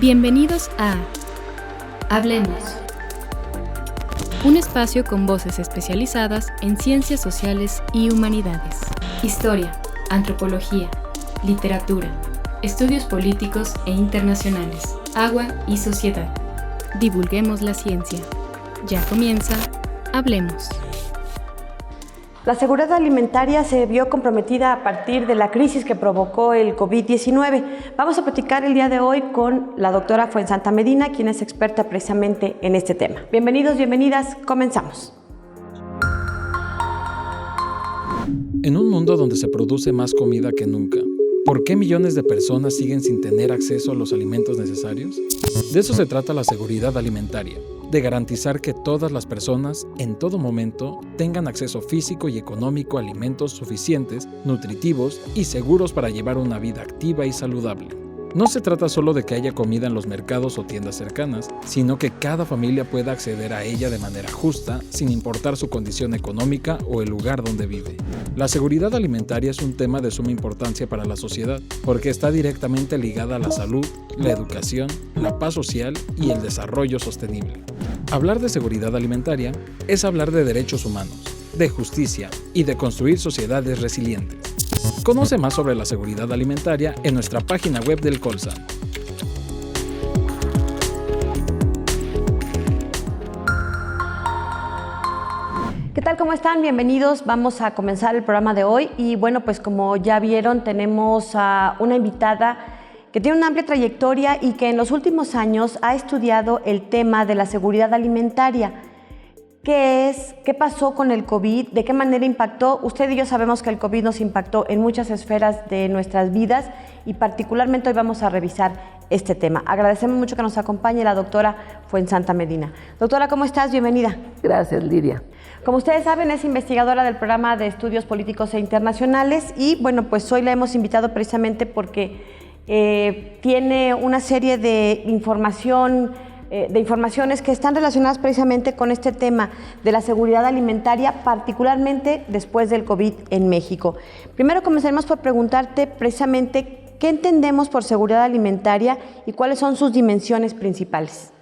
Bienvenidos a Hablemos, un espacio con voces especializadas en ciencias sociales y humanidades, historia, antropología, literatura, estudios políticos e internacionales, agua y sociedad. Divulguemos la ciencia. Ya comienza Hablemos. La seguridad alimentaria se vio comprometida a partir de la crisis que provocó el COVID-19. Vamos a platicar el día de hoy con la doctora Fuensanta Medina, quien es experta precisamente en este tema. Bienvenidos, bienvenidas, comenzamos. En un mundo donde se produce más comida que nunca, ¿por qué millones de personas siguen sin tener acceso a los alimentos necesarios? De eso se trata la seguridad alimentaria, de garantizar que todas las personas, en todo momento, tengan acceso físico y económico a alimentos suficientes, nutritivos y seguros para llevar una vida activa y saludable. No se trata solo de que haya comida en los mercados o tiendas cercanas, sino que cada familia pueda acceder a ella de manera justa, sin importar su condición económica o el lugar donde vive. La seguridad alimentaria es un tema de suma importancia para la sociedad, porque está directamente ligada a la salud, la educación, la paz social y el desarrollo sostenible. Hablar de seguridad alimentaria es hablar de derechos humanos, de justicia y de construir sociedades resilientes. Conoce más sobre la seguridad alimentaria en nuestra página web del Colsan. ¿Qué tal? ¿Cómo están? Bienvenidos. Vamos a comenzar el programa de hoy y bueno, pues como ya vieron, tenemos a una invitada que tiene una amplia trayectoria y que en los últimos años ha estudiado el tema de la seguridad alimentaria. ¿Qué es? ¿Qué pasó con el COVID? ¿De qué manera impactó? Usted y yo sabemos que el COVID nos impactó en muchas esferas de nuestras vidas y particularmente hoy vamos a revisar este tema. Agradecemos mucho que nos acompañe la doctora Fuensanta Medina. Doctora, ¿cómo estás? Bienvenida. Gracias, Lidia. Como ustedes saben, es investigadora del programa de estudios políticos e internacionales y bueno, pues hoy la hemos invitado precisamente porque tiene una serie de informaciones que están relacionadas precisamente con este tema de la seguridad alimentaria, particularmente después del COVID en México. Primero comenzaremos por preguntarte precisamente qué entendemos por seguridad alimentaria y cuáles son sus dimensiones principales.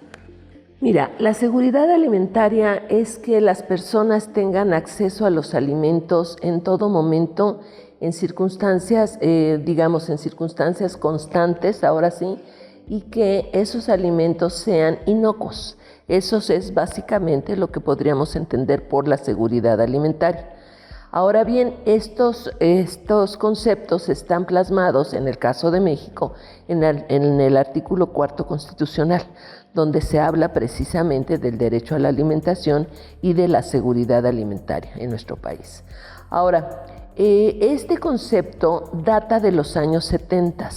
Mira, la seguridad alimentaria es que las personas tengan acceso a los alimentos en todo momento, en circunstancias, en circunstancias constantes, ahora sí, y que esos alimentos sean inocuos. Eso es básicamente lo que podríamos entender por la seguridad alimentaria. Ahora bien, estos conceptos están plasmados, en el caso de México, en el artículo 4 constitucional, donde se habla precisamente del derecho a la alimentación y de la seguridad alimentaria en nuestro país. Ahora, este concepto data de los años 70,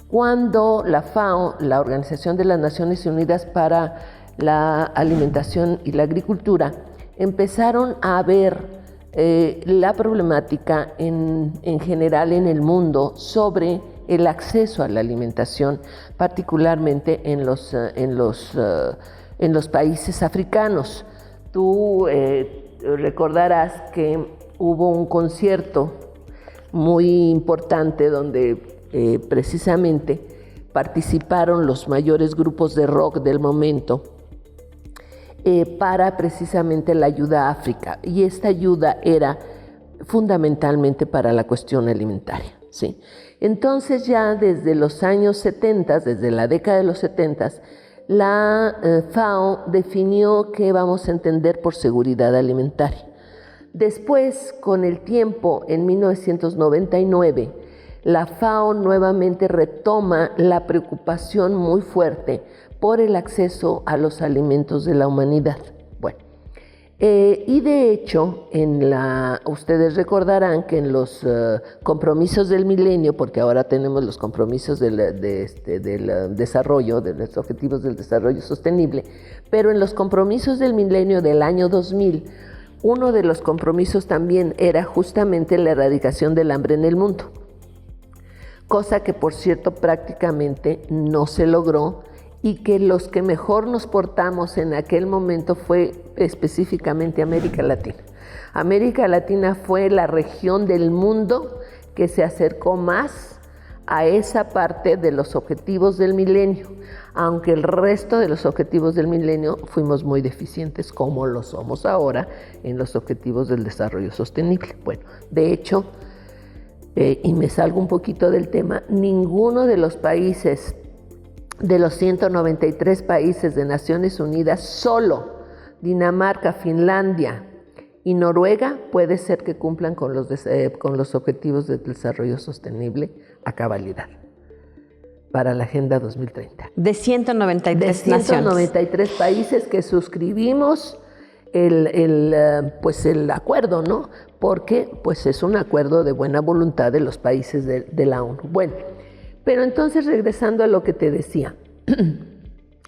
cuando la FAO, la Organización de las Naciones Unidas para la Alimentación y la Agricultura, empezaron a ver la problemática en general en el mundo sobre el acceso a la alimentación, particularmente en los países africanos. Tú recordarás que hubo un concierto muy importante donde precisamente participaron los mayores grupos de rock del momento para precisamente la ayuda a África, y esta ayuda era fundamentalmente para la cuestión alimentaria, ¿sí? Entonces ya desde los años 70, desde la década de los 70, la FAO definió qué vamos a entender por seguridad alimentaria. Después, con el tiempo, en 1999, la FAO nuevamente retoma la preocupación muy fuerte por el acceso a los alimentos de la humanidad. Bueno, y de hecho, ustedes recordarán que en los compromisos del milenio, porque ahora tenemos los compromisos del desarrollo, de los objetivos del desarrollo sostenible, pero en los compromisos del milenio del año 2000, uno de los compromisos también era justamente la erradicación del hambre en el mundo. Cosa que, por cierto, prácticamente no se logró y que los que mejor nos portamos en aquel momento fue específicamente América Latina. América Latina fue la región del mundo que se acercó más a esa parte de los objetivos del milenio, aunque el resto de los objetivos del milenio fuimos muy deficientes, como lo somos ahora en los objetivos del desarrollo sostenible. Bueno, de hecho, y me salgo un poquito del tema, ninguno de los países, de los 193 países de Naciones Unidas, solo Dinamarca, Finlandia y Noruega puede ser que cumplan con los objetivos de desarrollo sostenible a cabalidad para la Agenda 2030. De 193 naciones. De 193 países que suscribimos el acuerdo, ¿no? Porque pues es un acuerdo de buena voluntad de los países de la ONU. Bueno, pero entonces regresando a lo que te decía,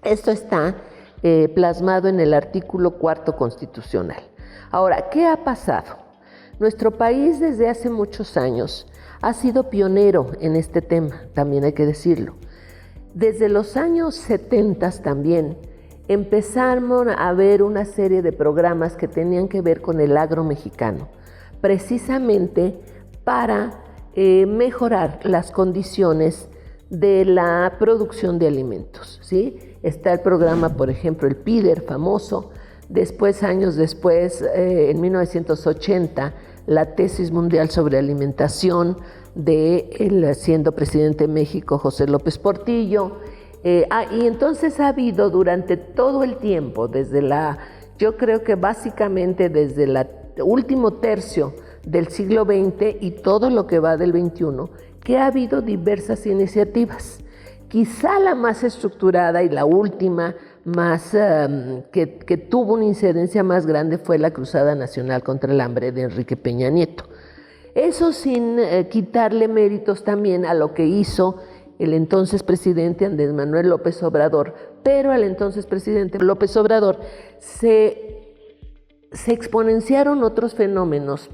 esto está plasmado en el artículo 4 constitucional. Ahora, ¿qué ha pasado? Nuestro país desde hace muchos años ha sido pionero en este tema, también hay que decirlo. Desde los años 70 también empezaron a ver una serie de programas que tenían que ver con el agro mexicano, precisamente para mejorar las condiciones de la producción de alimentos, ¿sí? Está el programa, por ejemplo, el PIDER famoso. Después, años después, en 1980, la tesis mundial sobre alimentación siendo presidente de México, José López Portillo. Y entonces ha habido durante todo el tiempo, yo creo que básicamente desde el último tercio del siglo XX y todo lo que va del XXI, que ha habido diversas iniciativas. Quizá la más estructurada y la última que tuvo una incidencia más grande fue la Cruzada Nacional contra el Hambre de Enrique Peña Nieto. Eso sin quitarle méritos también a lo que hizo el entonces presidente Andrés Manuel López Obrador, pero al entonces presidente López Obrador se exponenciaron otros fenómenos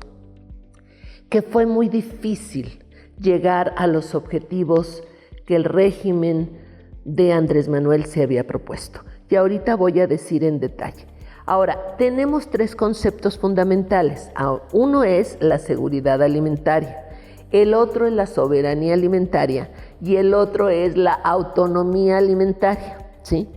que fue muy difícil llegar a los objetivos que el régimen de Andrés Manuel se había propuesto. Y ahorita voy a decir en detalle. Ahora, tenemos tres conceptos fundamentales. Uno es la seguridad alimentaria, el otro es la soberanía alimentaria y el otro es la autonomía alimentaria, ¿sí?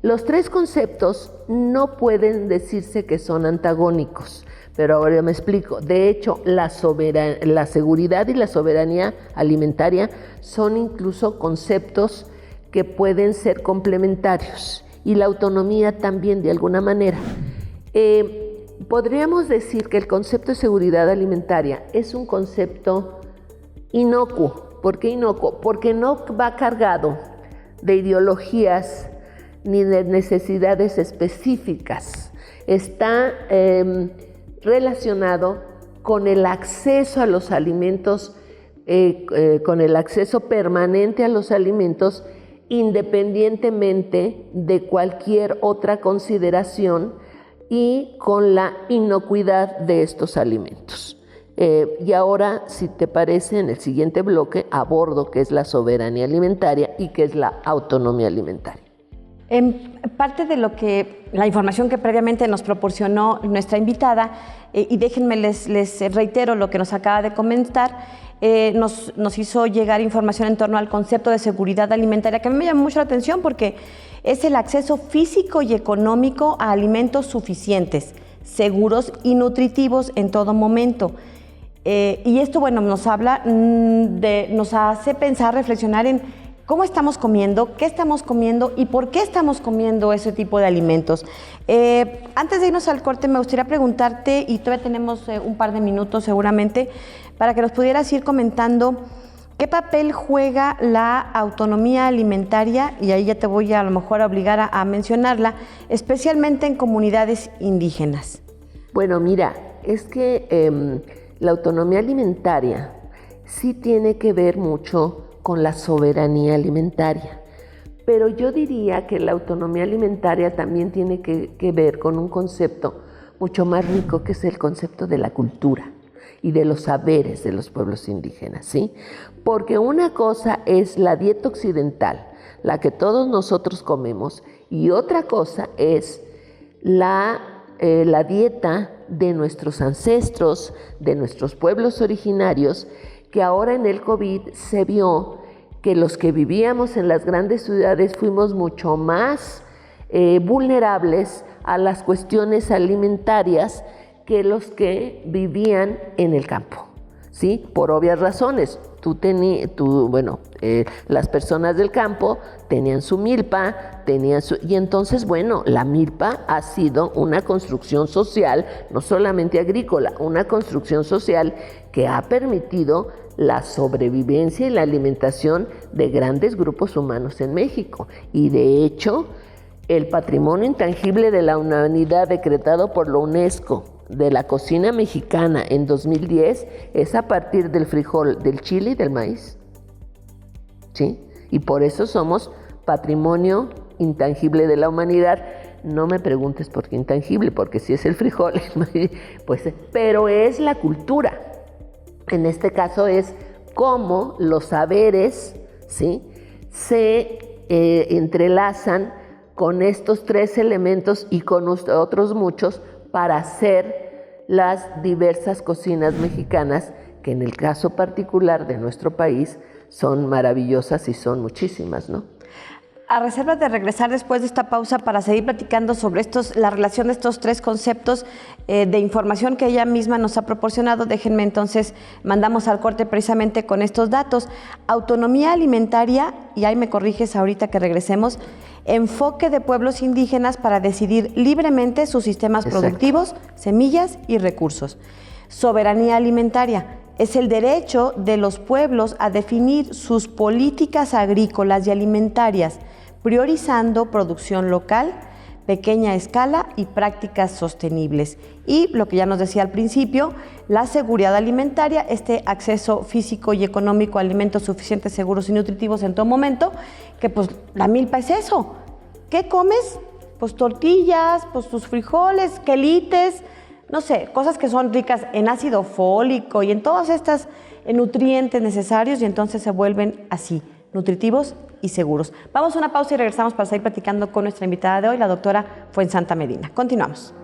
Los tres conceptos no pueden decirse que son antagónicos, pero ahora me explico. De hecho, la seguridad y la soberanía alimentaria son incluso conceptos que pueden ser complementarios, y la autonomía también de alguna manera. Podríamos decir que el concepto de seguridad alimentaria es un concepto inocuo. ¿Por qué inocuo? Porque no va cargado de ideologías ni de necesidades específicas. Está relacionado con el acceso a los alimentos, con el acceso permanente a los alimentos, independientemente de cualquier otra consideración y con la inocuidad de estos alimentos. Y ahora, si te parece, en el siguiente bloque abordo qué es la soberanía alimentaria y qué es la autonomía alimentaria. En parte de la información que previamente nos proporcionó nuestra invitada, y déjenme les reitero lo que nos acaba de comentar, nos hizo llegar información en torno al concepto de seguridad alimentaria, que a mí me llamó mucho la atención porque es el acceso físico y económico a alimentos suficientes, seguros y nutritivos en todo momento. Y esto, bueno, nos hace pensar, reflexionar en cómo estamos comiendo, qué estamos comiendo y por qué estamos comiendo ese tipo de alimentos. Antes de irnos al corte, me gustaría preguntarte, y todavía tenemos un par de minutos seguramente, para que nos pudieras ir comentando qué papel juega la autonomía alimentaria, y ahí ya te voy a lo mejor a obligar a mencionarla, especialmente en comunidades indígenas. Bueno, mira, es que la autonomía alimentaria sí tiene que ver mucho con la soberanía alimentaria, pero yo diría que la autonomía alimentaria también tiene que ver con un concepto mucho más rico, que es el concepto de la cultura y de los saberes de los pueblos indígenas, ¿sí? Porque una cosa es la dieta occidental, la que todos nosotros comemos, y otra cosa es la dieta de nuestros ancestros, de nuestros pueblos originarios, que ahora en el COVID se vio que los que vivíamos en las grandes ciudades fuimos mucho más vulnerables a las cuestiones alimentarias que los que vivían en el campo, ¿sí? Por obvias razones. Las personas del campo tenían su milpa, y entonces, la milpa ha sido una construcción social, no solamente agrícola, una construcción social que ha permitido la sobrevivencia y la alimentación de grandes grupos humanos en México. Y de hecho, el patrimonio intangible de la humanidad decretado por la UNESCO de la cocina mexicana en 2010 es a partir del frijol, del chile y del maíz, ¿sí? Y por eso somos patrimonio intangible de la humanidad. No me preguntes por qué intangible, porque si es el frijol, el maíz, pero es la cultura. En este caso es cómo los saberes, ¿sí?, se entrelazan con estos tres elementos y con otros muchos para hacer las diversas cocinas mexicanas, que en el caso particular de nuestro país son maravillosas y son muchísimas, ¿no? A reserva de regresar después de esta pausa para seguir platicando sobre la relación de estos tres conceptos de información que ella misma nos ha proporcionado, déjenme entonces, mandamos al corte precisamente con estos datos. Autonomía alimentaria, y ahí me corriges ahorita que regresemos, enfoque de pueblos indígenas para decidir libremente sus sistemas productivos, semillas y recursos. Soberanía alimentaria. Es el derecho de los pueblos a definir sus políticas agrícolas y alimentarias, priorizando producción local, pequeña escala y prácticas sostenibles. Y lo que ya nos decía al principio, la seguridad alimentaria, este acceso físico y económico a alimentos suficientes, seguros y nutritivos en todo momento, que pues la milpa es eso. ¿Qué comes? Pues tortillas, pues tus frijoles, quelites, no sé, cosas que son ricas en ácido fólico y en todas estas nutrientes necesarios, y entonces se vuelven así, nutritivos y seguros. Vamos a una pausa y regresamos para seguir platicando con nuestra invitada de hoy, la doctora Fuensanta Medina. Continuamos.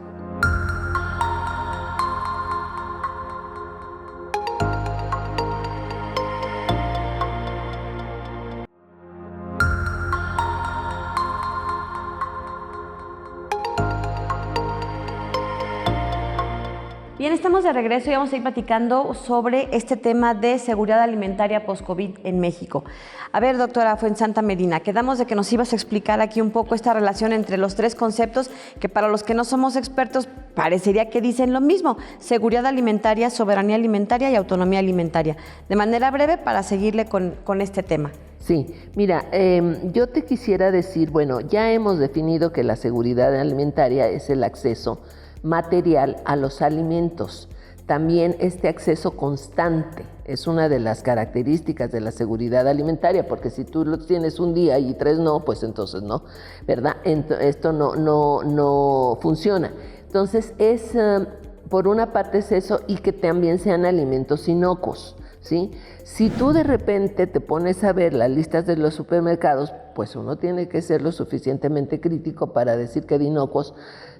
Bien, estamos de regreso y vamos a ir platicando sobre este tema de seguridad alimentaria post-COVID en México. A ver, doctora Fuensanta Medina, quedamos de que nos ibas a explicar aquí un poco esta relación entre los tres conceptos que para los que no somos expertos parecería que dicen lo mismo: seguridad alimentaria, soberanía alimentaria y autonomía alimentaria. De manera breve para seguirle con este tema. Sí, mira, yo te quisiera decir, ya hemos definido que la seguridad alimentaria es el acceso material a los alimentos. También este acceso constante es una de las características de la seguridad alimentaria, porque si tú los tienes un día y 3 no, pues entonces no, ¿verdad? Esto no funciona. Entonces por una parte es eso, y que también sean alimentos inocuos, ¿sí? Si tú de repente te pones a ver las listas de los supermercados, pues uno tiene que ser lo suficientemente crítico para decir que de inocuos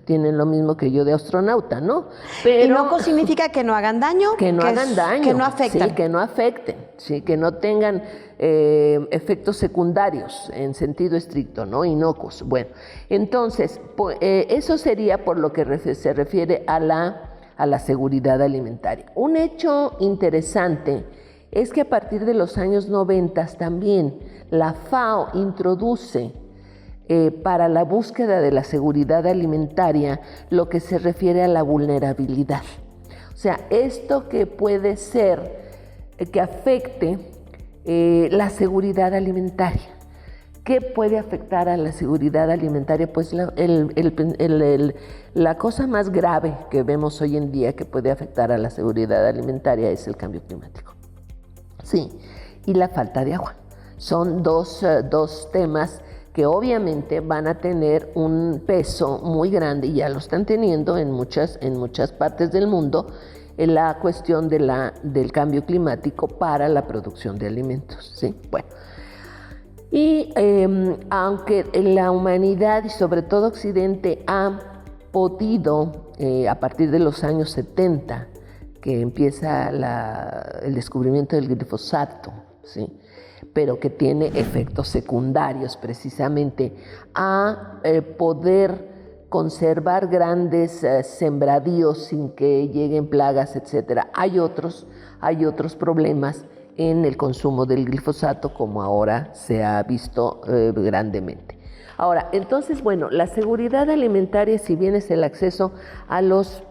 tienen lo mismo que yo de astronauta, ¿no? Pero inocuo significa que no hagan daño, que no hagan daño, que no afecten. Sí, que no afecten, sí, que no tengan efectos secundarios en sentido estricto, ¿no? Inocuos. Bueno, entonces, eso sería por lo que se refiere a la seguridad alimentaria. Un hecho interesante es que a partir de los años 90 también la FAO introduce para la búsqueda de la seguridad alimentaria lo que se refiere a la vulnerabilidad. O sea, esto que puede ser que afecte la seguridad alimentaria. ¿Qué puede afectar a la seguridad alimentaria? Pues la cosa más grave que vemos hoy en día que puede afectar a la seguridad alimentaria es el cambio climático. Sí, y la falta de agua. Son dos temas que obviamente van a tener un peso muy grande, y ya lo están teniendo en muchas partes del mundo, en la cuestión del cambio climático para la producción de alimentos, ¿sí? Bueno, Y aunque la humanidad y sobre todo Occidente ha podido, a partir de los años 70, que empieza el descubrimiento del glifosato, ¿sí?, pero que tiene efectos secundarios precisamente a poder conservar grandes sembradíos sin que lleguen plagas, etc. Hay otros problemas en el consumo del glifosato, como ahora se ha visto grandemente. Ahora, entonces, bueno, la seguridad alimentaria, si bien es el acceso a los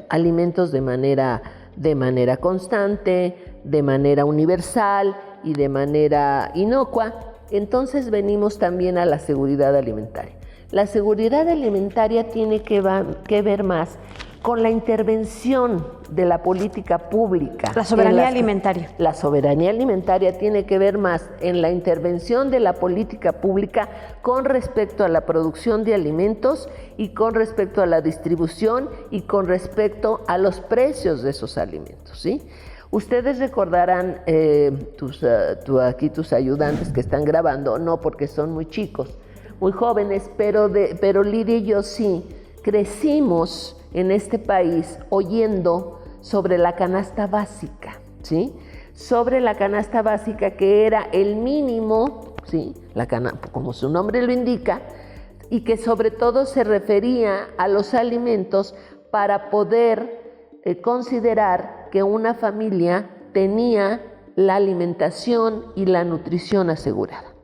alimentos de manera constante, de manera universal y de manera inocua, entonces venimos también a la seguridad alimentaria. La seguridad alimentaria tiene que ver más con la intervención de la política pública. La soberanía alimentaria. La soberanía alimentaria tiene que ver más en la intervención de la política pública con respecto a la producción de alimentos y con respecto a la distribución y con respecto a los precios de esos alimentos, ¿sí? Ustedes recordarán, aquí tus ayudantes que están grabando, no porque son muy chicos, muy jóvenes, pero Lidia y yo sí crecimos en este país oyendo sobre la canasta básica, ¿sí? Sobre la canasta básica, que era el mínimo, ¿sí?, como su nombre lo indica, y que sobre todo se refería a los alimentos para poder considerar que una familia tenía la alimentación y la nutrición asegurada.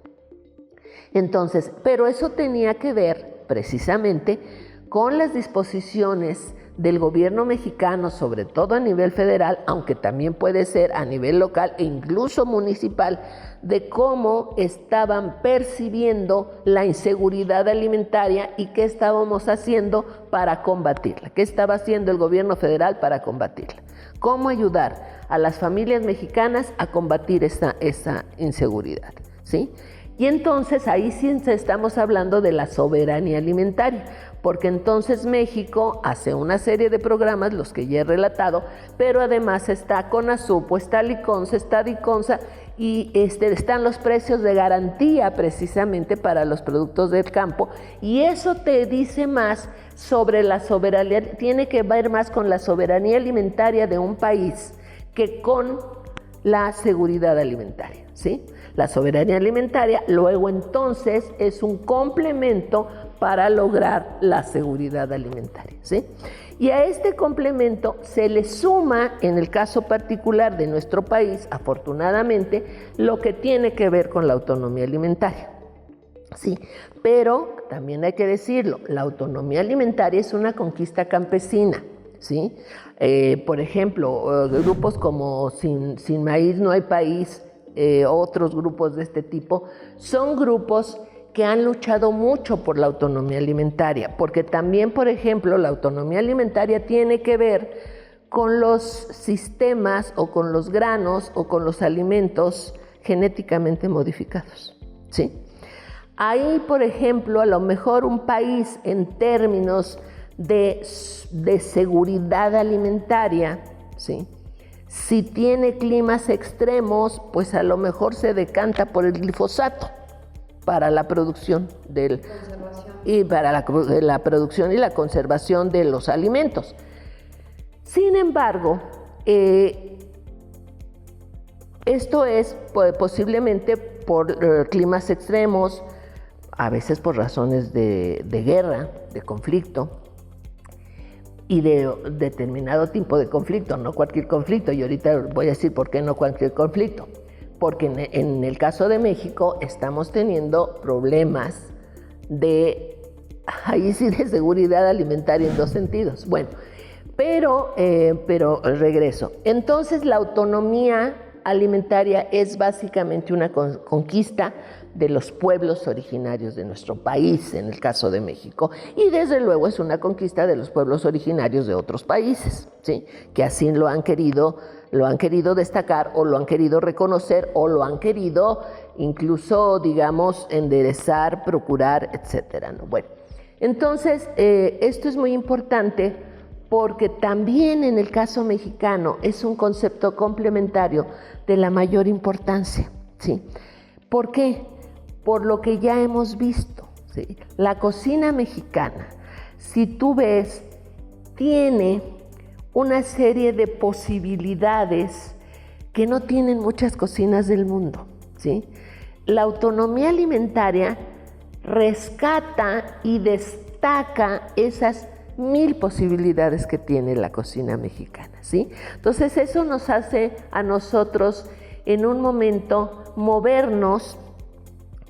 Entonces, pero eso tenía que ver precisamente con las disposiciones del gobierno mexicano, sobre todo a nivel federal, aunque también puede ser a nivel local e incluso municipal, de cómo estaban percibiendo la inseguridad alimentaria y qué estábamos haciendo para combatirla, qué estaba haciendo el gobierno federal para combatirla, cómo ayudar a las familias mexicanas a combatir esa inseguridad, ¿sí? Y entonces ahí sí estamos hablando de la soberanía alimentaria, porque entonces México hace una serie de programas, los que ya he relatado, pero además está CONASUPO, está LICONSA, está DICONSA, y están los precios de garantía precisamente para los productos del campo, y eso te dice más sobre la soberanía, tiene que ver más con la soberanía alimentaria de un país que con la seguridad alimentaria, ¿sí? La soberanía alimentaria luego entonces es un complemento para lograr la seguridad alimentaria, ¿sí? Y a este complemento se le suma, en el caso particular de nuestro país, afortunadamente, lo que tiene que ver con la autonomía alimentaria, ¿sí? Pero también hay que decirlo, la autonomía alimentaria es una conquista campesina, ¿sí? Por ejemplo, grupos como Sin Maíz No Hay País, otros grupos de este tipo, son grupos que han luchado mucho por la autonomía alimentaria, porque también, por ejemplo, la autonomía alimentaria tiene que ver con los sistemas o con los granos o con los alimentos genéticamente modificados, ¿sí? Ahí, por ejemplo, a lo mejor un país en términos de seguridad alimentaria, ¿sí?, si tiene climas extremos, pues a lo mejor se decanta por el glifosato para la producción y para la producción y la conservación de los alimentos. Sin embargo, esto es posiblemente por climas extremos, a veces por razones de guerra, de conflicto, y de determinado tipo de conflicto, no cualquier conflicto, y ahorita voy a decir por qué no cualquier conflicto, porque en el caso de México estamos teniendo problemas de seguridad alimentaria en dos sentidos. Bueno, pero regreso. Entonces la autonomía alimentaria es básicamente una conquista de los pueblos originarios de nuestro país, en el caso de México, y desde luego es una conquista de los pueblos originarios de otros países, ¿sí?, que así lo han querido destacar o lo han querido reconocer o lo han querido incluso, digamos, enderezar, procurar, etcétera, ¿no? Bueno, entonces esto es muy importante porque también en el caso mexicano es un concepto complementario de la mayor importancia, ¿sí? ¿Por qué? Por lo que ya hemos visto, ¿sí? La cocina mexicana, si tú ves, tiene una serie de posibilidades que no tienen muchas cocinas del mundo, ¿sí? La autonomía alimentaria rescata y destaca esas 1000 posibilidades que tiene la cocina mexicana, ¿sí? Entonces eso nos hace a nosotros en un momento movernos,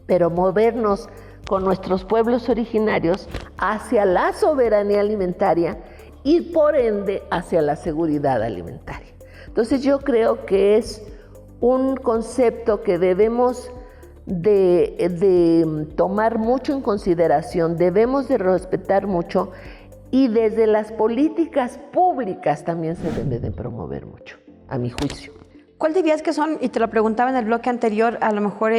pero movernos con nuestros pueblos originarios hacia la soberanía alimentaria y por ende hacia la seguridad alimentaria. Entonces yo creo que es un concepto que debemos de tomar mucho en consideración, debemos de respetar mucho y desde las políticas públicas también se debe de promover mucho, a mi juicio. ¿Cuál dirías que son, y te lo preguntaba en el bloque anterior, a lo mejor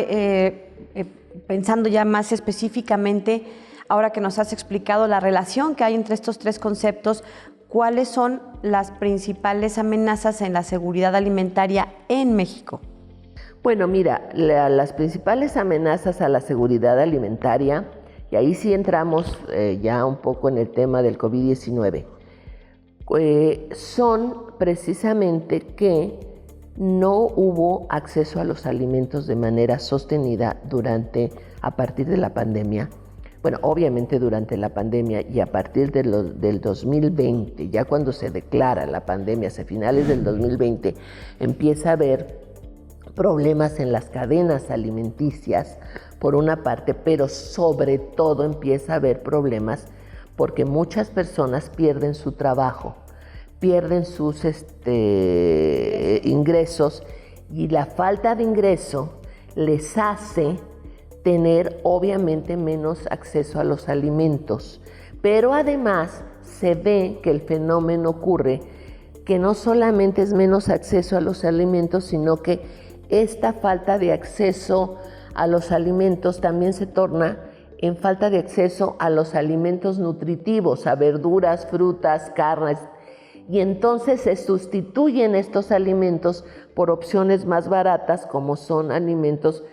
pensando ya más específicamente, ahora que nos has explicado la relación que hay entre estos tres conceptos, ¿cuáles son las principales amenazas en la seguridad alimentaria en México? Bueno, mira, las principales amenazas a la seguridad alimentaria, y ahí sí entramos ya un poco en el tema del COVID-19, son precisamente que no hubo acceso a los alimentos de manera sostenida a partir de la pandemia. Bueno, obviamente durante la pandemia y a partir del 2020, ya cuando se declara la pandemia, hacia finales del 2020, empieza a haber problemas en las cadenas alimenticias, por una parte, pero sobre todo empieza a haber problemas porque muchas personas pierden su trabajo, pierden sus ingresos y la falta de ingreso les hace tener obviamente menos acceso a los alimentos. Pero además se ve que el fenómeno ocurre que no solamente es menos acceso a los alimentos, sino que esta falta de acceso a los alimentos también se torna en falta de acceso a los alimentos nutritivos, a verduras, frutas, carnes, y entonces se sustituyen estos alimentos por opciones más baratas, como son alimentos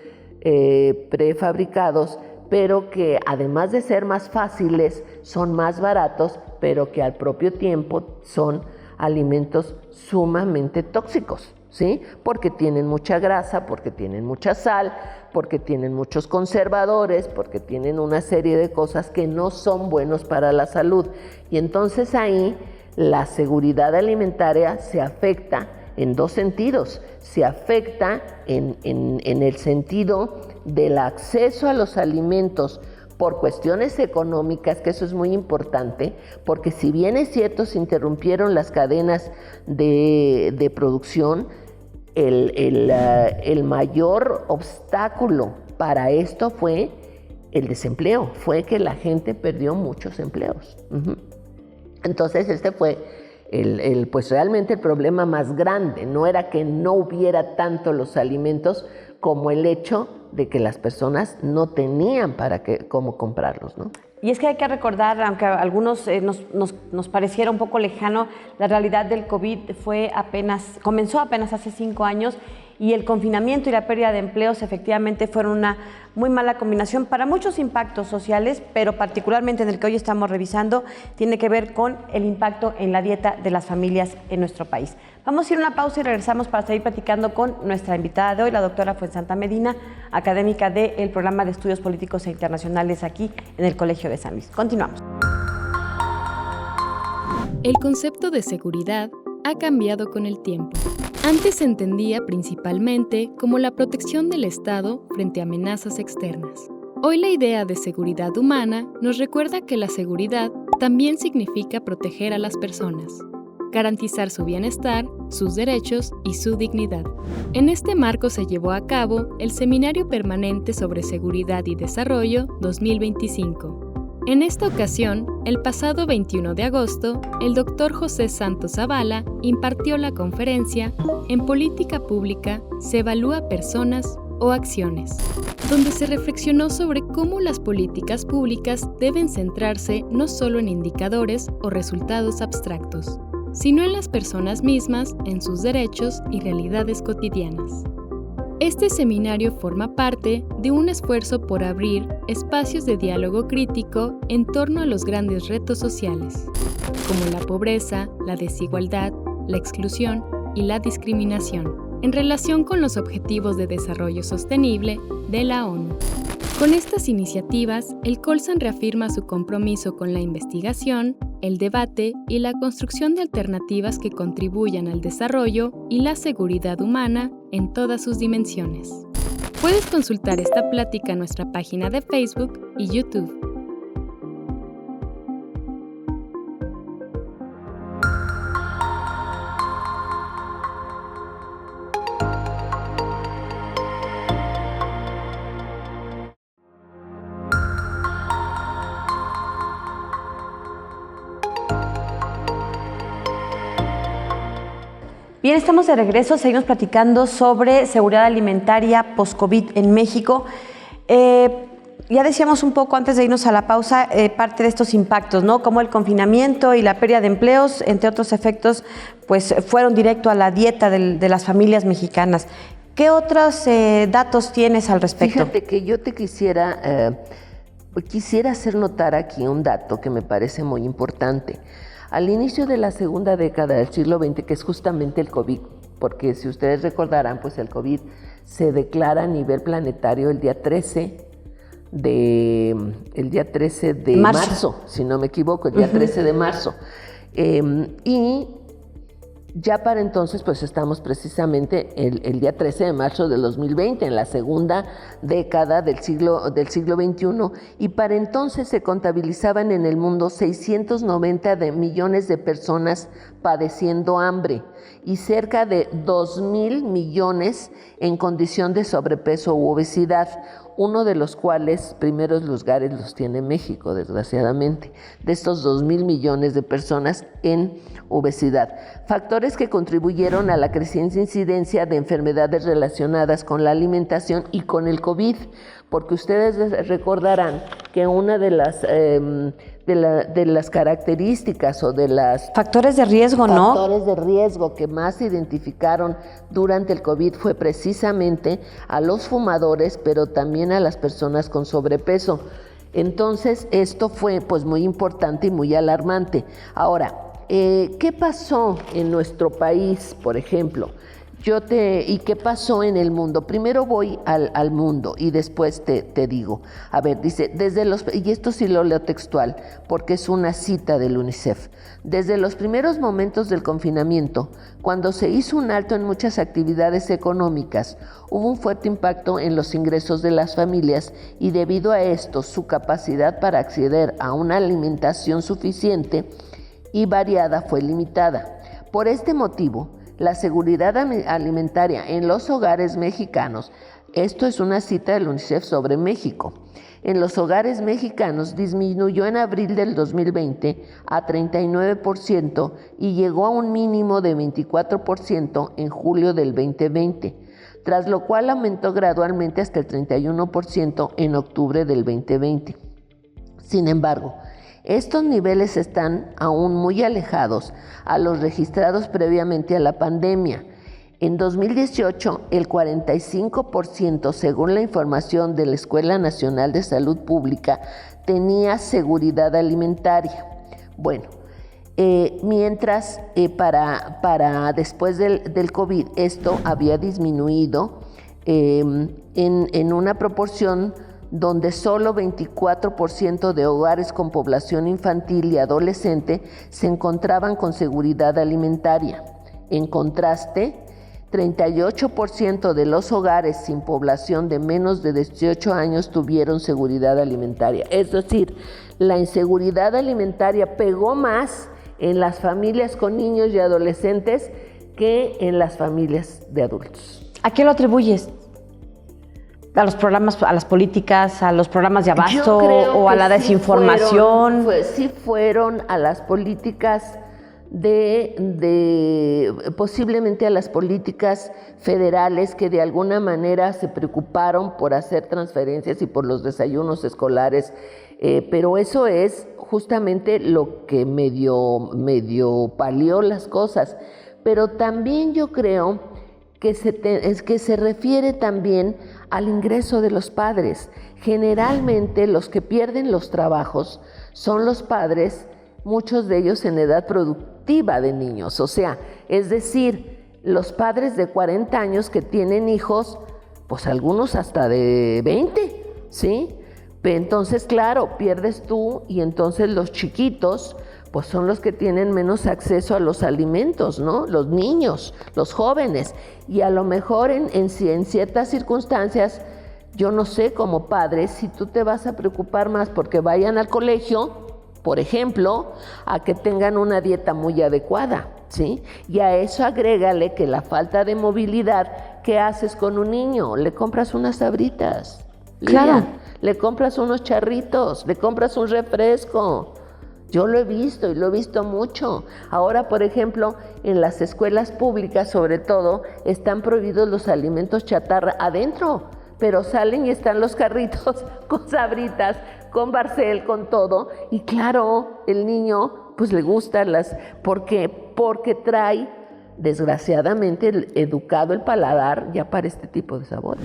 prefabricados, pero que además de ser más fáciles, son más baratos, pero que al propio tiempo son alimentos sumamente tóxicos, ¿sí? Porque tienen mucha grasa, porque tienen mucha sal, porque tienen muchos conservadores, porque tienen una serie de cosas que no son buenos para la salud. Y entonces ahí la seguridad alimentaria se afecta en dos sentidos. Se afecta en el sentido del acceso a los alimentos por cuestiones económicas, que eso es muy importante, porque si bien es cierto se interrumpieron las cadenas de producción, el mayor obstáculo para esto fue el desempleo, fue que la gente perdió muchos empleos. Entonces este fue pues realmente el problema más grande. No era que no hubiera tanto los alimentos como el hecho de que las personas no tenían cómo comprarlos, ¿no? Y es que hay que recordar, aunque a algunos nos pareciera un poco lejano, la realidad del COVID comenzó apenas hace 5 años y el confinamiento y la pérdida de empleos efectivamente fueron una muy mala combinación para muchos impactos sociales, pero particularmente en el que hoy estamos revisando, tiene que ver con el impacto en la dieta de las familias en nuestro país. Vamos a ir a una pausa y regresamos para seguir platicando con nuestra invitada de hoy, la doctora Fuensanta Medina, académica del Programa de Estudios Políticos e Internacionales aquí en el Colegio de San Luis. Continuamos. El concepto de seguridad ha cambiado con el tiempo. Antes se entendía principalmente como la protección del Estado frente a amenazas externas. Hoy la idea de seguridad humana nos recuerda que la seguridad también significa proteger a las personas, garantizar su bienestar, sus derechos y su dignidad. En este marco se llevó a cabo el Seminario Permanente sobre Seguridad y Desarrollo 2025. En esta ocasión, el pasado 21 de agosto, el Dr. José Santos Zavala impartió la conferencia En Política Pública se evalúa personas o acciones, donde se reflexionó sobre cómo las políticas públicas deben centrarse no solo en indicadores o resultados abstractos, sino en las personas mismas, en sus derechos y realidades cotidianas. Este seminario forma parte de un esfuerzo por abrir espacios de diálogo crítico en torno a los grandes retos sociales, como la pobreza, la desigualdad, la exclusión y la discriminación, en relación con los Objetivos de Desarrollo Sostenible de la ONU. Con estas iniciativas, el Colsan reafirma su compromiso con la investigación, el debate y la construcción de alternativas que contribuyan al desarrollo y la seguridad humana en todas sus dimensiones. Puedes consultar esta plática en nuestra página de Facebook y YouTube. Bien, estamos de regreso, seguimos platicando sobre seguridad alimentaria post-COVID en México. Ya decíamos un poco antes de irnos a la pausa parte de estos impactos, ¿no? Como el confinamiento y la pérdida de empleos, entre otros efectos, pues fueron directo a la dieta de las familias mexicanas. ¿Qué otros datos tienes al respecto? Fíjate que yo te quisiera hacer notar aquí un dato que me parece muy importante. Al inicio de la segunda década del siglo XX, que es justamente el COVID, porque si ustedes recordarán, pues el COVID se declara a nivel planetario el día 13 de marzo, si no me equivoco, el día 13 de marzo. Y ya para entonces, pues estamos precisamente el día 13 de marzo del 2020, en la segunda década del siglo XXI, y para entonces se contabilizaban en el mundo 690 millones de personas padeciendo hambre y cerca de 2,000 millones en condición de sobrepeso u obesidad, uno de los cuales primeros lugares los tiene México, desgraciadamente, de estos 2,000 millones de personas en obesidad. Factores que contribuyeron a la creciente incidencia de enfermedades relacionadas con la alimentación y con el COVID, porque ustedes recordarán que una de las características o de las factores de riesgo, ¿no? Factores de riesgo que más se identificaron durante el COVID fue precisamente a los fumadores, pero también a las personas con sobrepeso. Entonces, esto fue pues muy importante y muy alarmante. Ahora, ¿qué pasó en nuestro país, por ejemplo? ¿Y qué pasó en el mundo? Primero voy al mundo y después te digo. A ver, dice, y esto sí lo leo textual, porque es una cita del UNICEF. Desde los primeros momentos del confinamiento, cuando se hizo un alto en muchas actividades económicas, hubo un fuerte impacto en los ingresos de las familias y debido a esto, su capacidad para acceder a una alimentación suficiente y variada fue limitada. Por este motivo, la seguridad alimentaria en los hogares mexicanos, esto es una cita del UNICEF sobre México, en los hogares mexicanos disminuyó en abril del 2020 a 39% y llegó a un mínimo de 24% en julio del 2020, tras lo cual aumentó gradualmente hasta el 31% en octubre del 2020. Sin embargo, estos niveles están aún muy alejados a los registrados previamente a la pandemia. En 2018, el 45%, según la información de la Escuela Nacional de Salud Pública, tenía seguridad alimentaria. Bueno, mientras para después del COVID esto había disminuido en una proporción donde solo 24% de hogares con población infantil y adolescente se encontraban con seguridad alimentaria. En contraste, 38% de los hogares sin población de menos de 18 años tuvieron seguridad alimentaria. Es decir, la inseguridad alimentaria pegó más en las familias con niños y adolescentes que en las familias de adultos. ¿A qué lo atribuyes? ¿A los programas, a las políticas, a los programas de abasto o a la desinformación? Sí fueron a las políticas posiblemente a las políticas federales que de alguna manera se preocuparon por hacer transferencias y por los desayunos escolares, pero eso es justamente lo que medio palió las cosas. Pero también yo creo que se refiere también al ingreso de los padres. Generalmente los que pierden los trabajos son los padres, muchos de ellos en edad productiva de niños, o sea, es decir, los padres de 40 años que tienen hijos, pues algunos hasta de 20, ¿sí? Entonces, claro, pierdes tú y entonces los chiquitos, pues son los que tienen menos acceso a los alimentos, ¿no? Los niños, los jóvenes. Y a lo mejor en ciertas circunstancias, yo no sé, como padre, si tú te vas a preocupar más porque vayan al colegio, por ejemplo, a que tengan una dieta muy adecuada, ¿sí? Y a eso agrégale que la falta de movilidad, ¿qué haces con un niño? Le compras unas sabritas, Claro. Lidia, le compras unos charritos, le compras un refresco. Yo lo he visto y lo he visto mucho. Ahora, por ejemplo, en las escuelas públicas, sobre todo, están prohibidos los alimentos chatarra adentro, pero salen y están los carritos con sabritas, con Barcel, con todo. Y claro, el niño pues le gustan porque trae, desgraciadamente, educado el paladar ya para este tipo de sabores.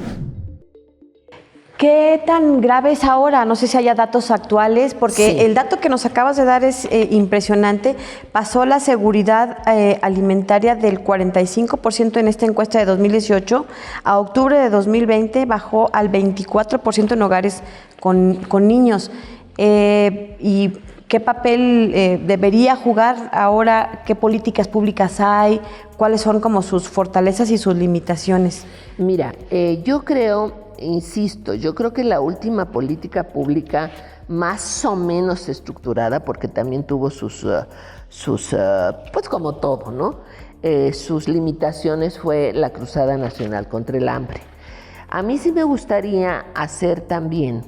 ¿Qué tan grave es ahora? No sé si haya datos actuales, porque Sí. el dato que nos acabas de dar es impresionante. Pasó la seguridad alimentaria del 45% en esta encuesta de 2018. A octubre de 2020 bajó al 24% en hogares con niños. ¿Y qué papel debería jugar ahora? ¿Qué políticas públicas hay? ¿Cuáles son como sus fortalezas y sus limitaciones? Mira, yo creo que la última política pública más o menos estructurada, porque también tuvo pues como todo, ¿no? Sus limitaciones, fue la Cruzada Nacional contra el Hambre. A mí sí me gustaría hacer también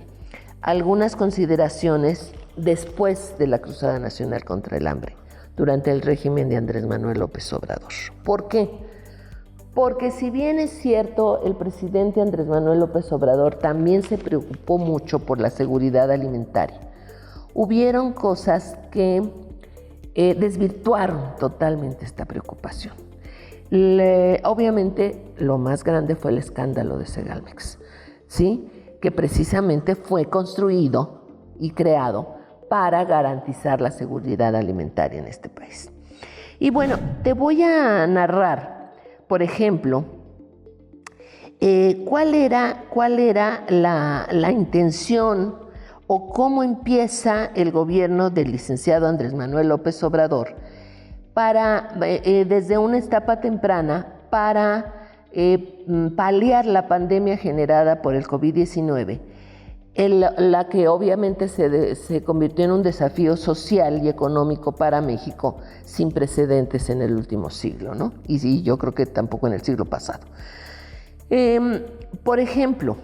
algunas consideraciones después de la Cruzada Nacional contra el Hambre, durante el régimen de Andrés Manuel López Obrador. ¿Por qué? Porque si bien es cierto, el presidente Andrés Manuel López Obrador también se preocupó mucho por la seguridad alimentaria, hubieron cosas que desvirtuaron totalmente esta preocupación. Obviamente, lo más grande fue el escándalo de Segalmex, ¿sí? Que precisamente fue construido y creado para garantizar la seguridad alimentaria en este país. Y bueno, te voy a narrar, por ejemplo, cuál era la intención o cómo empieza el gobierno del licenciado Andrés Manuel López Obrador desde una etapa temprana para paliar la pandemia generada por el COVID-19, la que obviamente se convirtió en un desafío social y económico para México sin precedentes en el último siglo, ¿no? Y yo creo que tampoco en el siglo pasado. Por ejemplo,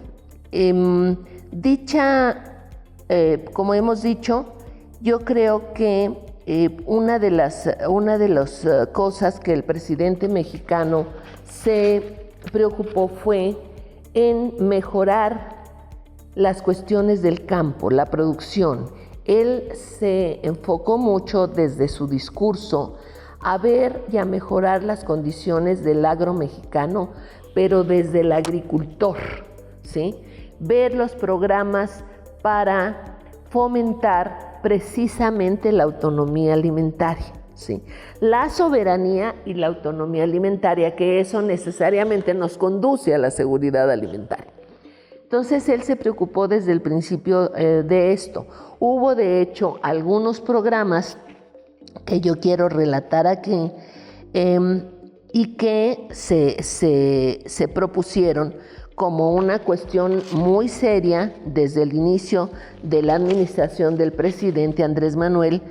como hemos dicho, yo creo que una de las cosas que el presidente mexicano se preocupó fue en mejorar las cuestiones del campo, la producción. Él se enfocó mucho desde su discurso a ver y a mejorar las condiciones del agro mexicano, pero desde el agricultor, ¿sí? Ver los programas para fomentar precisamente la autonomía alimentaria, ¿sí? La soberanía y la autonomía alimentaria, que eso necesariamente nos conduce a la seguridad alimentaria. Entonces él se preocupó desde el principio de esto. Hubo de hecho algunos programas que yo quiero relatar aquí y que se propusieron como una cuestión muy seria desde el inicio de la administración del presidente Andrés Manuel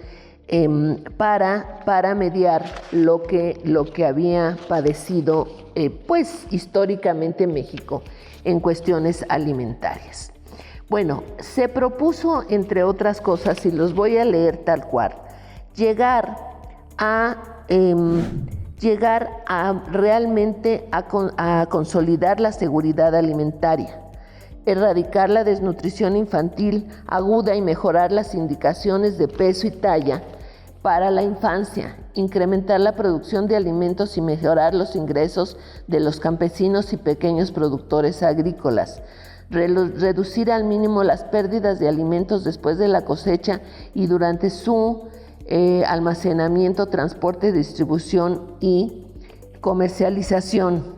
para mediar lo que había padecido pues históricamente México en cuestiones alimentarias. Bueno, se propuso, entre otras cosas, y los voy a leer tal cual, llegar a realmente a consolidar la seguridad alimentaria, erradicar la desnutrición infantil aguda y mejorar las indicaciones de peso y talla Para la infancia, incrementar la producción de alimentos y mejorar los ingresos de los campesinos y pequeños productores agrícolas. Reducir al mínimo las pérdidas de alimentos después de la cosecha y durante su almacenamiento, transporte, distribución y comercialización.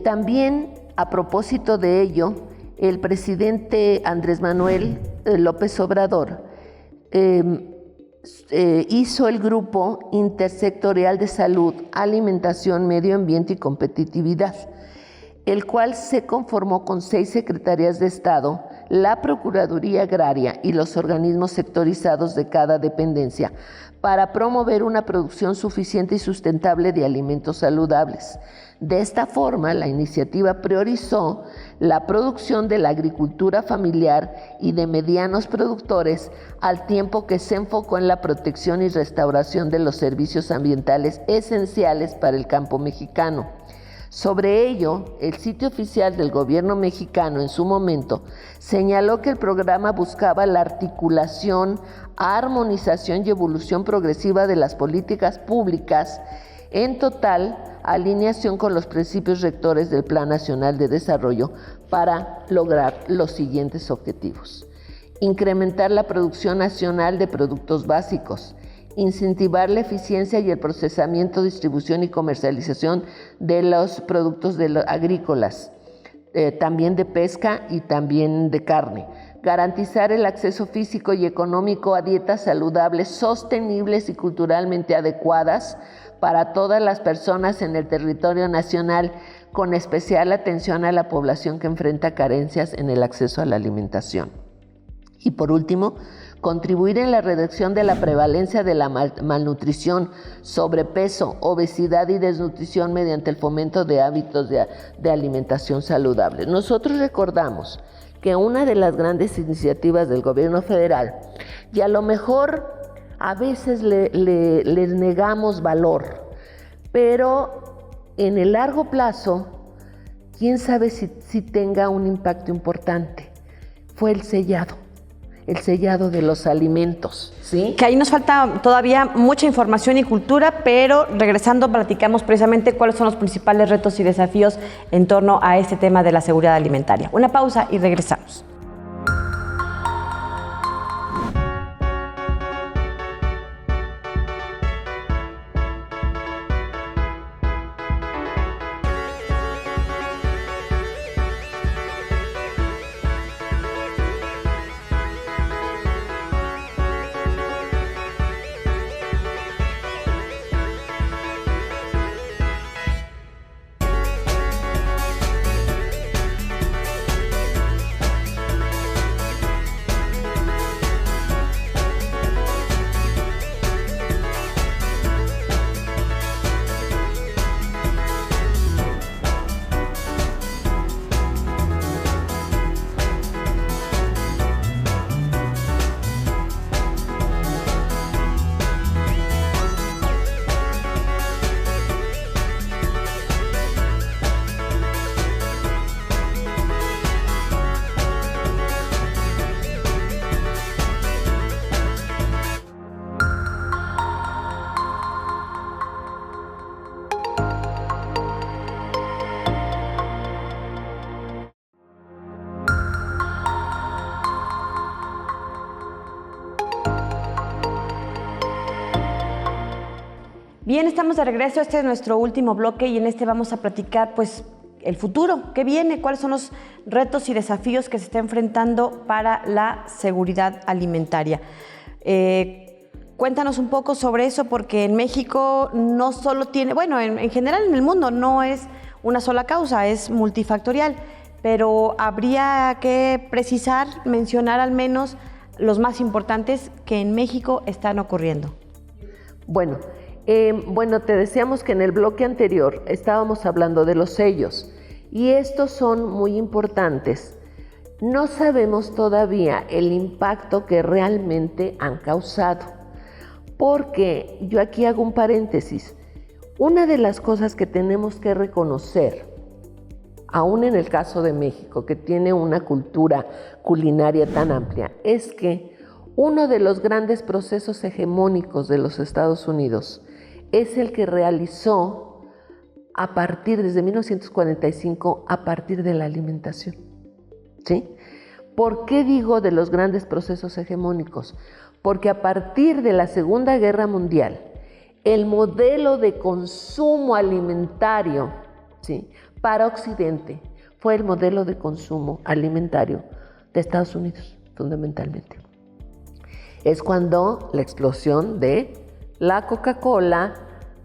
También, a propósito de ello, el presidente Andrés Manuel López Obrador hizo el Grupo Intersectorial de Salud, Alimentación, Medio Ambiente y Competitividad, el cual se conformó con 6 secretarías de Estado, la Procuraduría Agraria y los organismos sectorizados de cada dependencia, para promover una producción suficiente y sustentable de alimentos saludables. De esta forma, la iniciativa priorizó la producción de la agricultura familiar y de medianos productores, al tiempo que se enfocó en la protección y restauración de los servicios ambientales esenciales para el campo mexicano. Sobre ello, el sitio oficial del gobierno mexicano en su momento señaló que el programa buscaba la articulación, armonización y evolución progresiva de las políticas públicas en total alineación con los principios rectores del Plan Nacional de Desarrollo para lograr los siguientes objetivos: incrementar la producción nacional de productos básicos, incentivar la eficiencia y el procesamiento, distribución y comercialización de los productos agrícolas, también de pesca y también de carne, garantizar el acceso físico y económico a dietas saludables, sostenibles y culturalmente adecuadas para todas las personas en el territorio nacional, con especial atención a la población que enfrenta carencias en el acceso a la alimentación. Y por último, contribuir en la reducción de la prevalencia de la malnutrición, sobrepeso, obesidad y desnutrición mediante el fomento de hábitos de alimentación saludable. Nosotros recordamos que una de las grandes iniciativas del gobierno federal, y a lo mejor a veces les negamos valor, pero en el largo plazo, quién sabe si tenga un impacto importante, fue el sellado de los alimentos, ¿sí? Que ahí nos falta todavía mucha información y cultura, pero regresando platicamos precisamente cuáles son los principales retos y desafíos en torno a este tema de la seguridad alimentaria. Una pausa y regresamos. Bien, estamos de regreso. Este es nuestro último bloque y en este vamos a platicar pues el futuro, qué viene, cuáles son los retos y desafíos que se está enfrentando para la seguridad alimentaria. Cuéntanos un poco sobre eso, porque en México no solo tiene, bueno, en general en el mundo no es una sola causa, es multifactorial, pero habría que precisar, mencionar al menos los más importantes que en México están ocurriendo. Bueno, te decíamos que en el bloque anterior estábamos hablando de los sellos y estos son muy importantes. No sabemos todavía el impacto que realmente han causado, porque yo aquí hago un paréntesis. Una de las cosas que tenemos que reconocer, aún en el caso de México, que tiene una cultura culinaria tan amplia, es que Uno de los grandes procesos hegemónicos de los Estados Unidos es el que realizó desde 1945, a partir de la alimentación. ¿Sí? ¿Por qué digo de los grandes procesos hegemónicos? Porque a partir de la Segunda Guerra Mundial, el modelo de consumo alimentario, ¿sí?, para Occidente fue el modelo de consumo alimentario de Estados Unidos, fundamentalmente. Es cuando la explosión de la Coca-Cola,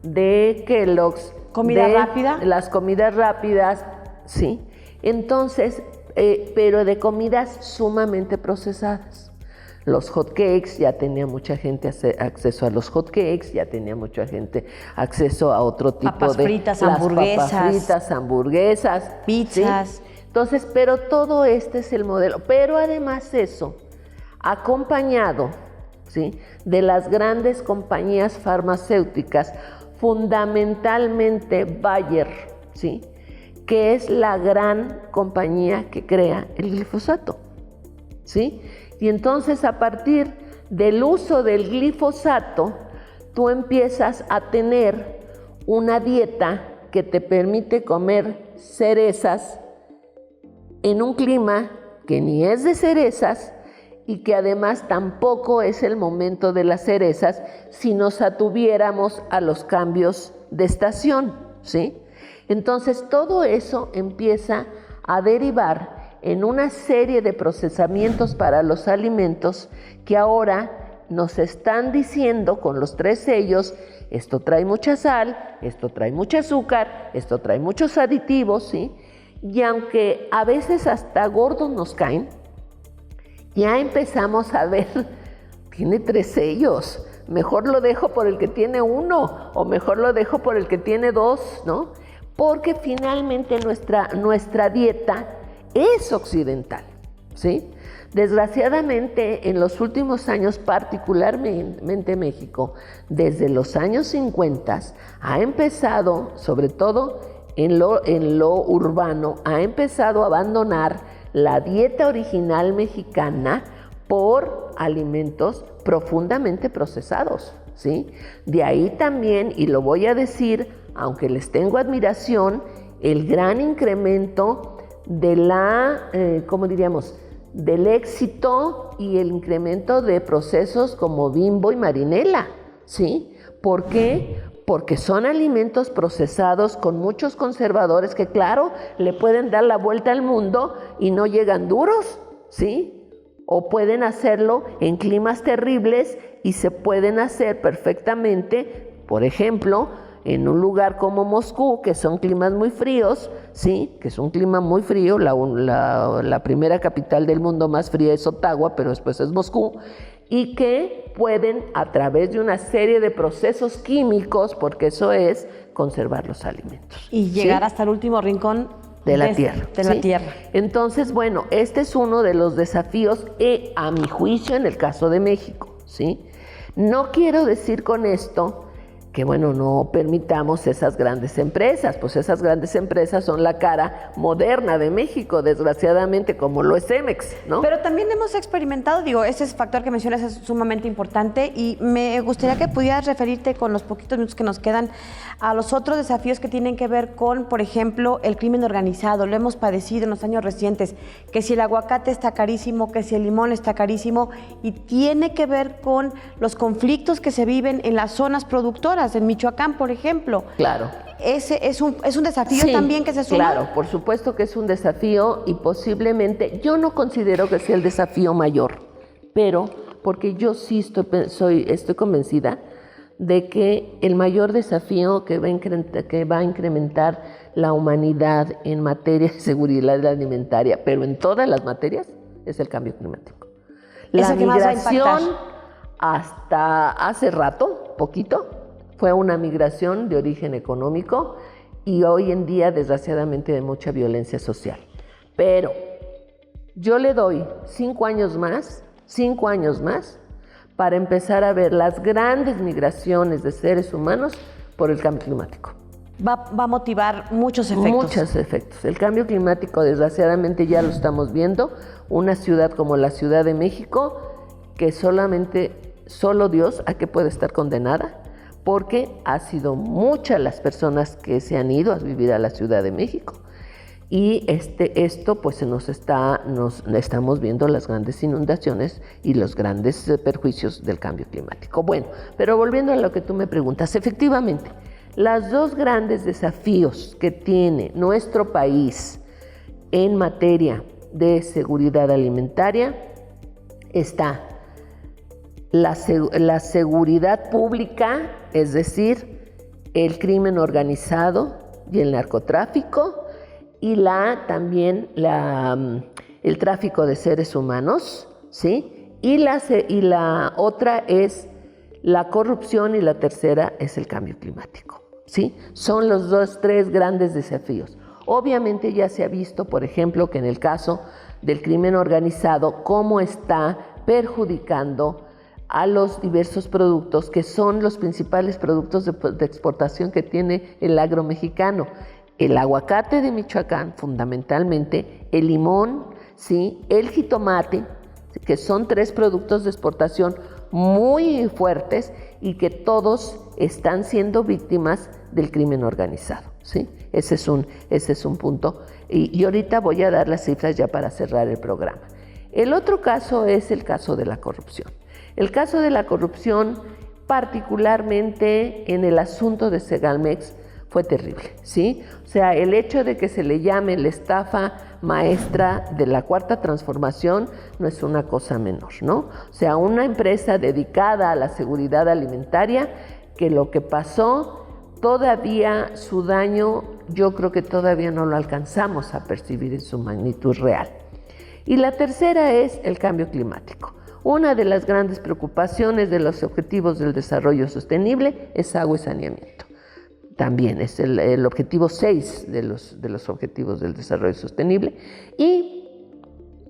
de Kellogg's, ¿Comida rápida? Las comidas rápidas, sí. Entonces, pero de comidas sumamente procesadas. Los hot cakes, ya tenía mucha gente acceso a los hot cakes, ya tenía mucha gente acceso a otro tipo papas de... fritas, las hamburguesas. papas fritas, hamburguesas. Pizzas. ¿Sí? Entonces, pero todo este es el modelo. Pero además eso, acompañado, ¿sí?, de las grandes compañías farmacéuticas, fundamentalmente Bayer, ¿sí?, que es la gran compañía que crea el glifosato, ¿sí? Y entonces, a partir del uso del glifosato, tú empiezas a tener una dieta que te permite comer cerezas en un clima que ni es de cerezas y que además tampoco es el momento de las cerezas si nos atuviéramos a los cambios de estación, ¿sí? Entonces, todo eso empieza a derivar en una serie de procesamientos para los alimentos que ahora nos están diciendo con los 3 sellos: esto trae mucha sal, esto trae mucho azúcar, esto trae muchos aditivos, ¿sí? Y aunque a veces hasta gordos nos caen, ya empezamos a ver, tiene 3 sellos, mejor lo dejo por el que tiene 1, o mejor lo dejo por el que tiene 2, ¿no? Porque finalmente nuestra dieta es occidental, ¿sí? Desgraciadamente, en los últimos años, particularmente México, desde los años 50, ha empezado, sobre todo en lo urbano, ha empezado a abandonar la dieta original mexicana por alimentos profundamente procesados, ¿sí? De ahí también, y lo voy a decir, aunque les tengo admiración, el gran incremento de del éxito y el incremento de procesos como Bimbo y Marinela, ¿sí? ¿Por qué? Porque son alimentos procesados con muchos conservadores que, claro, le pueden dar la vuelta al mundo y no llegan duros, ¿sí? O pueden hacerlo en climas terribles y se pueden hacer perfectamente, por ejemplo, en un lugar como Moscú, que son climas muy fríos, ¿sí? Que es un clima muy frío, la primera capital del mundo más fría es Ottawa, pero después es Moscú, y que pueden, a través de una serie de procesos químicos, porque eso es, conservar los alimentos. Y llegar, ¿sí?, hasta el último rincón de la tierra. Entonces, bueno, este es uno de los desafíos, a mi juicio, en el caso de México, ¿sí? No quiero decir con esto que, bueno, no permitamos esas grandes empresas, pues esas grandes empresas son la cara moderna de México, desgraciadamente, como lo es Cemex, ¿no? Pero también hemos experimentado, ese factor que mencionas es sumamente importante, y me gustaría que pudieras referirte, con los poquitos minutos que nos quedan, a los otros desafíos que tienen que ver con, por ejemplo, el crimen organizado. Lo hemos padecido en los años recientes, que si el aguacate está carísimo, que si el limón está carísimo, y tiene que ver con los conflictos que se viven en las zonas productoras, en Michoacán, por ejemplo. Claro. ¿Ese es un desafío también que se suma? Claro, por supuesto que es un desafío, y posiblemente, yo no considero que sea el desafío mayor, pero porque yo sí estoy convencida de que el mayor desafío que va a incrementar la humanidad en materia de seguridad alimentaria, pero en todas las materias, es el cambio climático. La migración, hasta hace rato, poquito, fue una migración de origen económico, y hoy en día, desgraciadamente, de mucha violencia social. Pero yo le doy 5 años más, para empezar a ver las grandes migraciones de seres humanos por el cambio climático. Va a motivar muchos efectos. Muchos efectos. El cambio climático, desgraciadamente, ya lo estamos viendo. Una ciudad como la Ciudad de México que solo Dios a qué puede estar condenada, porque ha sido muchas las personas que se han ido a vivir a la Ciudad de México. Y esto pues estamos viendo las grandes inundaciones y los grandes perjuicios del cambio climático. Bueno, pero volviendo a lo que tú me preguntas, efectivamente, los dos grandes desafíos que tiene nuestro país en materia de seguridad alimentaria está la seguridad pública, es decir, el crimen organizado y el narcotráfico, y también el tráfico de seres humanos, ¿sí? Y la otra es la corrupción y la tercera es el cambio climático, ¿sí? Son los tres grandes desafíos. Obviamente ya se ha visto, por ejemplo, que en el caso del crimen organizado, cómo está perjudicando a los diversos productos que son los principales productos de exportación que tiene el agro mexicano. El aguacate de Michoacán, fundamentalmente, el limón, ¿sí? El jitomate, que son tres productos de exportación muy fuertes y que todos están siendo víctimas del crimen organizado, ¿sí? Ese es un punto. Y ahorita voy a dar las cifras ya para cerrar el programa. El otro caso es el caso de la corrupción. El caso de la corrupción, particularmente en el asunto de Segalmex, fue terrible, ¿sí? O sea, el hecho de que se le llame la estafa maestra de la Cuarta Transformación no es una cosa menor, ¿no? O sea, una empresa dedicada a la seguridad alimentaria, que lo que pasó, todavía su daño, yo creo que todavía no lo alcanzamos a percibir en su magnitud real. Y la tercera es el cambio climático. Una de las grandes preocupaciones de los objetivos del desarrollo sostenible es agua y saneamiento. También es el objetivo 6 de los objetivos del desarrollo sostenible, y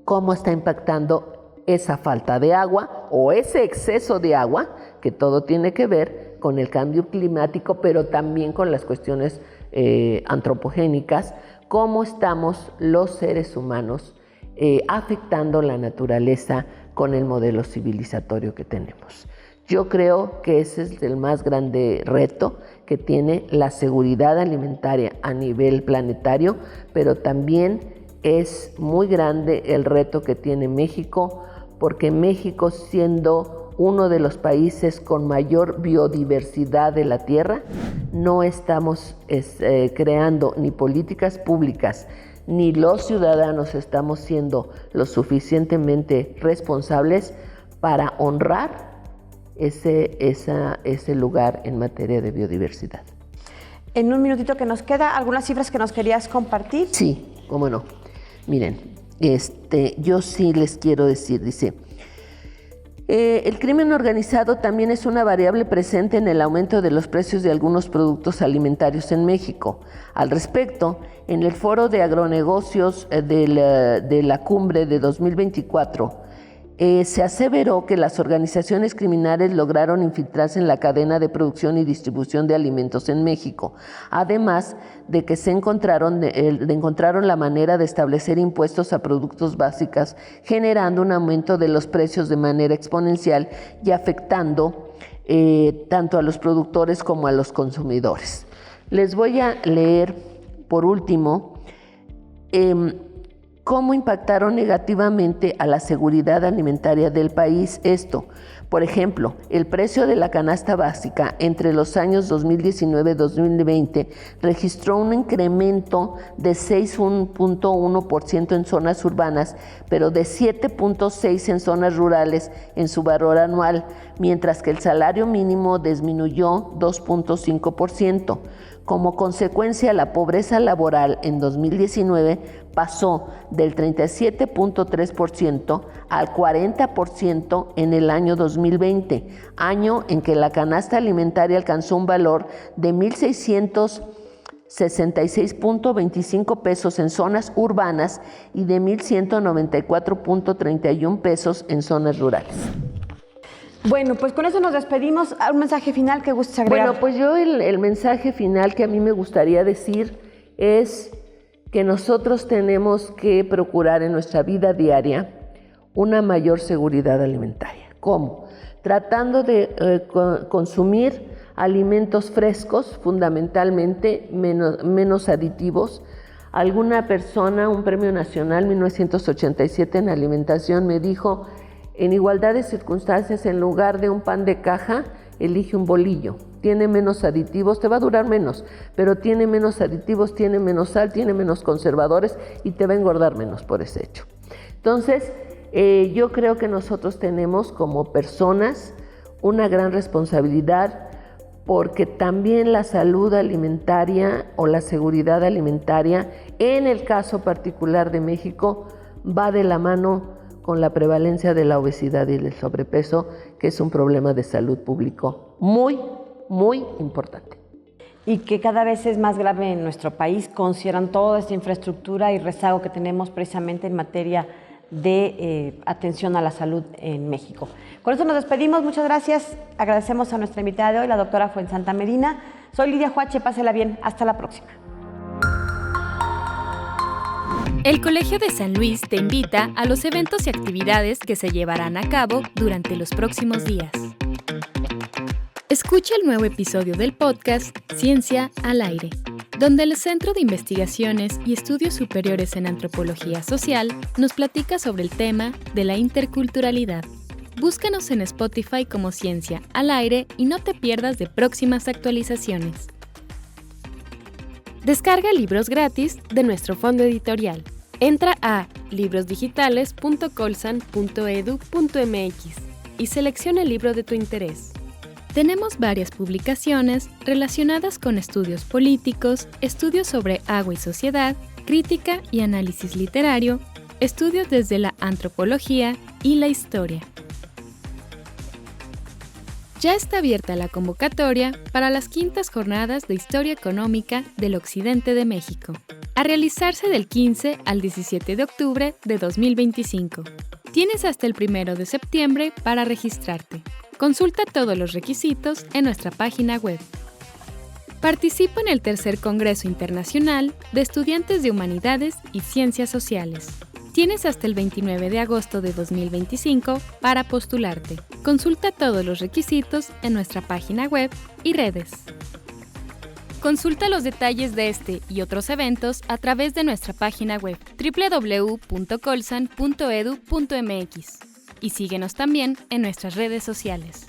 cómo está impactando esa falta de agua o ese exceso de agua, que todo tiene que ver con el cambio climático, pero también con las cuestiones antropogénicas, cómo estamos los seres humanos afectando la naturaleza con el modelo civilizatorio que tenemos. Yo creo que ese es el más grande reto que tiene la seguridad alimentaria a nivel planetario, pero también es muy grande el reto que tiene México, porque México, siendo uno de los países con mayor biodiversidad de la Tierra, no estamos creando ni políticas públicas, ni los ciudadanos estamos siendo lo suficientemente responsables para honrar ese lugar en materia de biodiversidad. En un minutito que nos queda, ¿algunas cifras que nos querías compartir? Sí, cómo no. Miren, yo sí les quiero decir, dice, el crimen organizado también es una variable presente en el aumento de los precios de algunos productos alimentarios en México. Al respecto, en el Foro de Agronegocios de la Cumbre de 2024, se aseveró que las organizaciones criminales lograron infiltrarse en la cadena de producción y distribución de alimentos en México, además de que encontraron la manera de establecer impuestos a productos básicos, generando un aumento de los precios de manera exponencial y afectando tanto a los productores como a los consumidores. Les voy a leer, por último, cómo impactaron negativamente a la seguridad alimentaria del país esto. Por ejemplo, el precio de la canasta básica entre los años 2019 y 2020 registró un incremento de 6.1% en zonas urbanas, pero de 7.6% en zonas rurales en su valor anual, mientras que el salario mínimo disminuyó 2.5%. Como consecuencia, la pobreza laboral en 2019 pasó del 37.3% al 40% en el año 2020, año en que la canasta alimentaria alcanzó un valor de 1,666.25 pesos en zonas urbanas y de 1,194.31 pesos en zonas rurales. Bueno, pues con eso nos despedimos. ¿Un mensaje final que gustes agregar? Bueno, pues yo el mensaje final que a mí me gustaría decir es que nosotros tenemos que procurar en nuestra vida diaria una mayor seguridad alimentaria. ¿Cómo? Tratando de consumir alimentos frescos, fundamentalmente menos aditivos. Alguna persona, un premio nacional 1987 en alimentación, me dijo: en igualdad de circunstancias, en lugar de un pan de caja, elige un bolillo. Tiene menos aditivos, te va a durar menos, pero tiene menos aditivos, tiene menos sal, tiene menos conservadores y te va a engordar menos por ese hecho. Entonces, yo creo que nosotros tenemos como personas una gran responsabilidad, porque también la salud alimentaria o la seguridad alimentaria, en el caso particular de México, va de la mano con la prevalencia de la obesidad y del sobrepeso, que es un problema de salud público muy, muy importante. Y que cada vez es más grave en nuestro país, consideran toda esta infraestructura y rezago que tenemos precisamente en materia de atención a la salud en México. Con eso nos despedimos, muchas gracias. Agradecemos a nuestra invitada de hoy, la doctora Fuensanta Medina. Soy Lidia Huache, pásela bien, hasta la próxima. El Colegio de San Luis te invita a los eventos y actividades que se llevarán a cabo durante los próximos días. Escucha el nuevo episodio del podcast Ciencia al Aire, donde el Centro de Investigaciones y Estudios Superiores en Antropología Social nos platica sobre el tema de la interculturalidad. Búscanos en Spotify como Ciencia al Aire y no te pierdas de próximas actualizaciones. Descarga libros gratis de nuestro fondo editorial. Entra a librosdigitales.colsan.edu.mx y selecciona el libro de tu interés. Tenemos varias publicaciones relacionadas con estudios políticos, estudios sobre agua y sociedad, crítica y análisis literario, estudios desde la antropología y la historia. Ya está abierta la convocatoria para las 5ª Jornadas de Historia Económica del Occidente de México, a realizarse del 15 al 17 de octubre de 2025. Tienes hasta el 1 de septiembre para registrarte. Consulta todos los requisitos en nuestra página web. Participa en el Tercer Congreso Internacional de Estudiantes de Humanidades y Ciencias Sociales. Tienes hasta el 29 de agosto de 2025 para postularte. Consulta todos los requisitos en nuestra página web y redes. Consulta los detalles de este y otros eventos a través de nuestra página web www.colsan.edu.mx y síguenos también en nuestras redes sociales.